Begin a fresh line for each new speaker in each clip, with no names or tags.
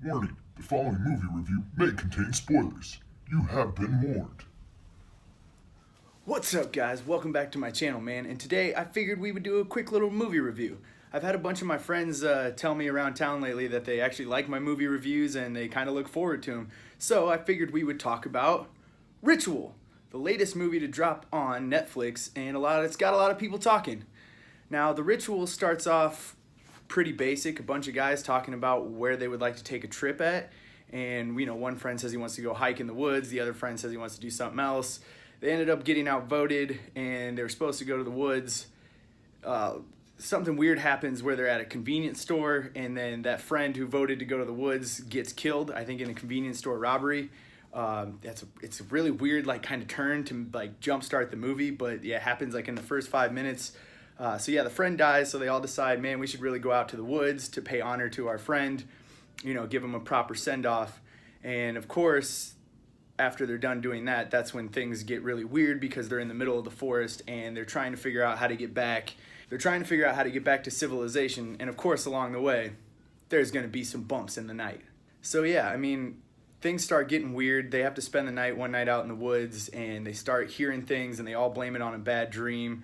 Warning, the following movie review may contain spoilers. You have been warned.
What's up, guys? Welcome back to my channel, man. And today I figured we would do a quick little movie review. I've had a bunch of my friends tell me around town lately that they actually like my movie reviews and they kind of look forward to them. So I figured we would talk about Ritual, the latest movie to drop on Netflix, and it's got a lot of people talking. Now, The Ritual starts off pretty basic, a bunch of guys talking about where they would like to take a trip at. And, one friend says he wants to go hike in the woods, the other friend says he wants to do something else. They ended up getting outvoted, and they were supposed to go to the woods. Something weird happens where they're at a convenience store, and then that friend who voted to go to the woods gets killed, I think in a convenience store robbery. It's a really weird kind of turn to jumpstart the movie, but yeah, it happens in the first 5 minutes. So yeah, the friend dies, so they all decide, man, we should really go out to the woods to pay honor to our friend, give him a proper send-off. And of course, after they're done doing that, that's when things get really weird because they're in the middle of the forest and they're trying to figure out how to get back. They're trying to figure out how to get back to civilization, and of course, along the way, there's gonna be some bumps in the night. So yeah, things start getting weird. They have to spend the night one night out in the woods, and they start hearing things, and they all blame it on a bad dream.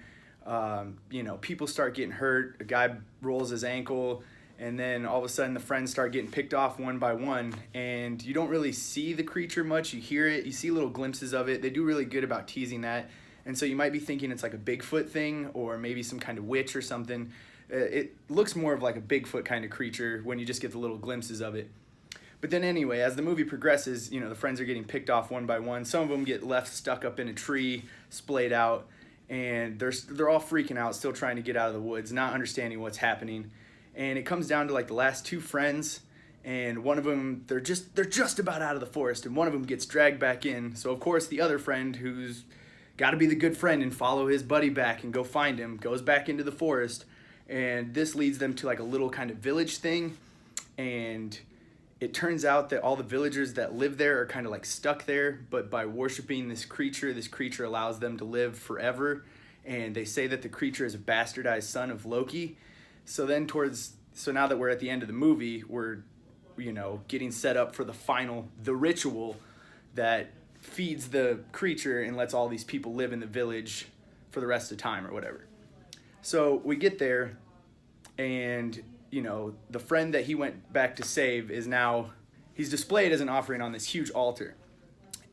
People start getting hurt. A guy rolls his ankle, and then all of a sudden the friends start getting picked off one by one, and you don't really see the creature much. You hear it, you see little glimpses of it. They do really good about teasing that, and so you might be thinking it's like a Bigfoot thing or maybe some kind of witch or something. It looks more of like a Bigfoot kind of creature when you just get the little glimpses of it. But then anyway, as the movie progresses, the friends are getting picked off one by one. Some of them get left stuck up in a tree, splayed out, and they're all freaking out, still trying to get out of the woods, not understanding what's happening. And it comes down to the last two friends, and one of them, they're just about out of the forest, and one of them gets dragged back in. So of course the other friend, who's got to be the good friend and follow his buddy back and go find him, goes back into the forest, and this leads them to a little kind of village thing. And it turns out that all the villagers that live there are kind of stuck there, but by worshiping this creature allows them to live forever. And they say that the creature is a bastardized son of Loki. So now that we're at the end of the movie, we're, getting set up for the ritual that feeds the creature and lets all these people live in the village for the rest of the time or whatever. So we get there, and the friend that he went back to save he's displayed as an offering on this huge altar.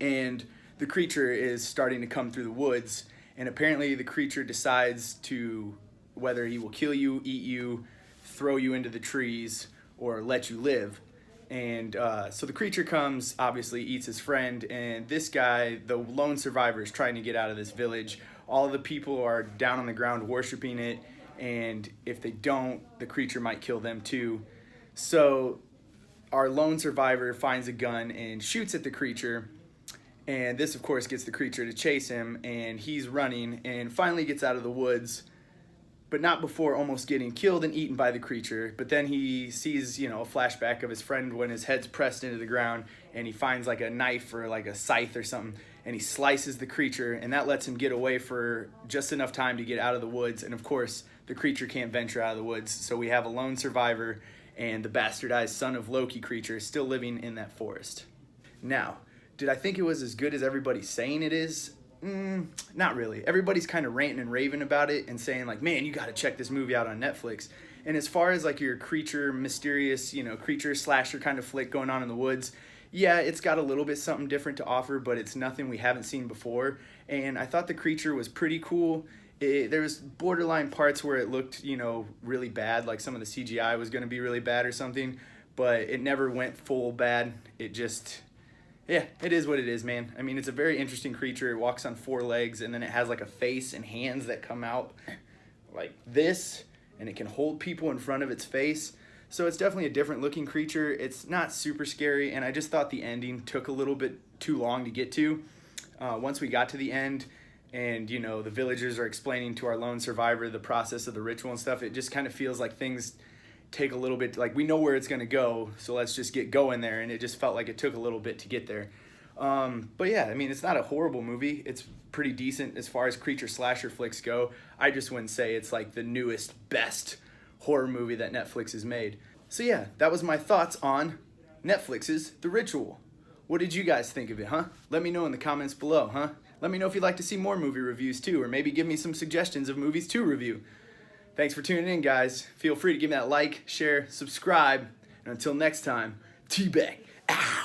And the creature is starting to come through the woods, and apparently the creature decides whether he will kill you, eat you, throw you into the trees, or let you live. And so the creature comes, obviously eats his friend, and this guy, the lone survivor, is trying to get out of this village. All of the people are down on the ground worshiping it, and if they don't, the creature might kill them too. So our lone survivor finds a gun and shoots at the creature, and this of course gets the creature to chase him, and he's running and finally gets out of the woods, but not before almost getting killed and eaten by the creature. But then he sees, a flashback of his friend when his head's pressed into the ground, and he finds a knife or a scythe or something, and he slices the creature, and that lets him get away for just enough time to get out of the woods. And of course, the creature can't venture out of the woods, so we have a lone survivor and the bastardized son of Loki creature still living in that forest. Now, did I think it was as good as everybody's saying it is? Not really. Everybody's kind of ranting and raving about it and saying man, you got to check this movie out on Netflix. And as far as your creature, mysterious, creature slasher kind of flick going on in the woods, yeah, it's got a little bit something different to offer, but it's nothing we haven't seen before. And I thought the creature was pretty cool. There was borderline parts where it looked, really bad, like some of the CGI was going to be really bad or something, but it never went full bad. Yeah, it is what it is, man. It's a very interesting creature. It walks on 4 legs, and then it has a face and hands that come out like this, and it can hold people in front of its face. So it's definitely a different looking creature. It's not super scary, and I just thought the ending took a little bit too long to get to. Once we got to the end, and the villagers are explaining to our lone survivor the process of the ritual and stuff, it just kind of feels like things take a little bit, we know where it's going to go, so let's just get going there, and it just felt like it took a little bit to get there. But yeah, it's not a horrible movie. It's pretty decent as far as creature slasher flicks go. I just wouldn't say it's the newest, best horror movie that Netflix has made. So yeah, that was my thoughts on Netflix's The Ritual. What did you guys think of it, huh? Let me know in the comments below, huh? Let me know if you'd like to see more movie reviews too, or maybe give me some suggestions of movies to review. Thanks for tuning in, guys. Feel free to give me that like, share, subscribe, and until next time, T-Beck out.